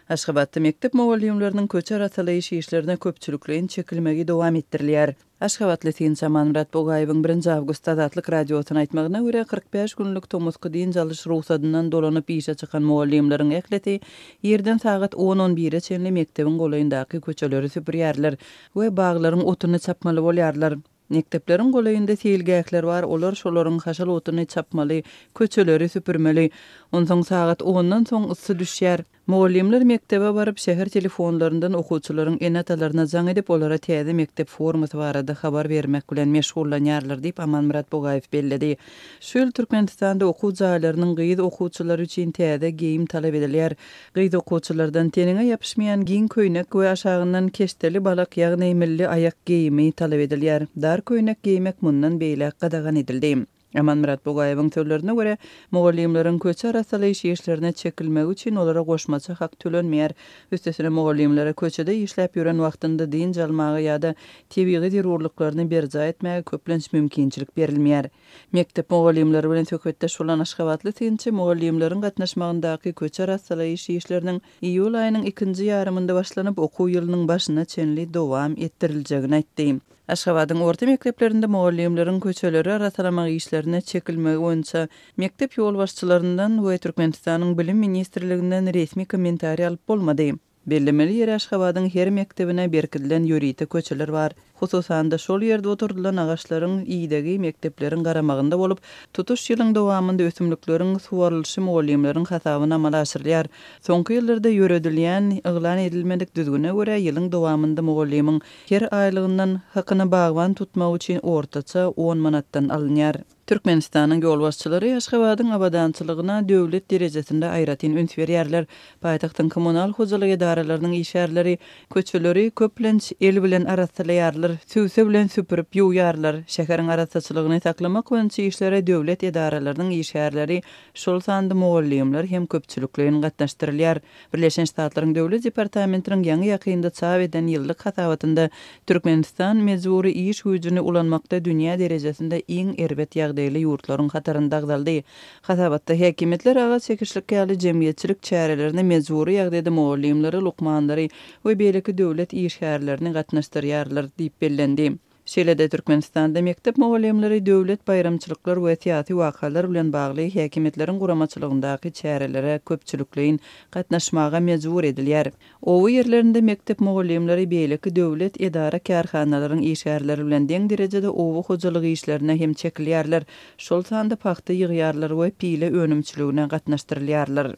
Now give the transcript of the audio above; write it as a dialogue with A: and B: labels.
A: Aşgabatda mektep mugallimläriniň köçer atalaýyş işlerine köpçülükleýin çekilmegi dowam etdirilýär. Aşgabatly Tinsa Manmurat Bogaýewiň 1 awgust adatlyk radiosyna aýtmagyna görä 45 günlük tomusky diýin jalyş ruhsatynyň dolanyp işe çykan mugallimleriň ekleti ýerden sagat 10-11 çenli mektebiň golaýyndaky köçeleri süpürýärler we baglaryň otuny çapmaly bolýarlar. Mektepleriň golaýynda teýilgäkler bar, olar şolaryň haşal otuny çapmaly, köçeleri süpürmeli. Ondan sagat 10-dan soň ysy düşýär. Mugallimler mektebe baryp şäher telefonlaryndan okuwçylaryň enatalaryna jaň edip olara täze mektep formasy barada habar bermek bilen meşgullanýarlar diýip Manmurat Bogaýew bellidi. Şol Türkmenistanda okuw jaýlarynyň gyýyz okuwçylar üçin täze giyim talap edilýär. Gyýyz okuwçylardan tenine ýapyşmaýan giň köýnek we aşagyndan keşdeli balak ýagny milli aýak giyimi talap edilýär. Dar köýnek giymek mundan beýle gadagan edildi. Manmurat Bogaýewiň sözlerine görä, mugallimleriň köçer atalaýyş işlerine çekilmegi üçin olara goşmaça hak tölenmeýär. Üstesine mugallimlere köçede işläp ýören wagtynda diň jalmagy ýa-da tebigy zerurlyklaryny berja etmäge köplenç mümkinçilik berilmeýär. Mektep mugallimleri bilen söhbetdeş bolan Aşgabatly Tinçe mugallimleriň gatnaşmagyndaky köçer atalaýyş işleriniň iýul aýynyň 2-nji ýarymynda başlanyp okuw ýylynyň başyna çenli dowam ettiriljegini aýtdy. Aşgabatyň orta mekdeplerinde mugallimleriň köçeleri arasalamak işlerine çekilmegi boýunça mektep ýol başçylaryndan we Türkmenistanyň bilim ministrliginden resmi kommentari alyp bolmady. Bellemeli ýeri Aşgabatyň her mektebine berkidilen ýöriti köçeler bar. Hususan da şol ýerde oturdulan agaçlaryň iýdegi mektepleriň garamagynda bolup, tutuş ýylyň dowamında ösümlikleriň suwarylyşy mugallimleriň hasabyna amala aşyrylýar. Soňky ýyllarda ýöredilýän yglan edilmedik düzgüne görä ýylyň dowamında mugallimiň her aýlygyndan hakyny bagwan tutmak üçin ortaça 10 manatdan alynýar. Türkmenistanyň ýol başçylary Aşgabatyň abadançylygyna döwlet derejesinde aýratyn üns berýärler. Paýtagtyň kommunal hojalyk edaralarynyň işgärleri köçeleri köplenç el bilen arasalaýarlar, süwse bilen süpürüp ýuwýarlar. Şäheriň arasaçylygyny saklamak boýunça işlere döwlet edaralarynyň işgärleri şol sandy mugallimler hem köpçülükleýin gatnaşdyrylýar. Birleşen Ştatlaryň döwlet departamentiniň ýangy ýakynda çap eden ýyllyk hasabatynda Türkmenistan mejburi iş güýjüne ulanmakda dünýä derejesinde iň erbet ýagdaýly ýurtlaryň hatarynda agdaldy. Hasabatda häkimetler aga çekişlik ýaly jemgyýetçilik çärelerini mejburi ýagdaýda mugallimleri, lukmandary we beýleki döwlet işgärlerini gatnaşdyrýarlar diýip bellendi. Şeýle-de Türkmenistanda mektep mugallimleri döwlet bayramçylyklar we syýasy wakalar bilen bagly häkimetleriň guramaçylygyndaky çärelere köpçülükleýin gatnaşmaga mejbur edilýär. Owy ýerlerinde mektep mugallimleri beýleki döwlet edara karhanalaryň işgärleri bilen deň derejede owy hojalygy işlerine hem çekilýärler. Şol sanda paxta ýygýarlar we pile önümçiligine gatnaşdyrylýarlar.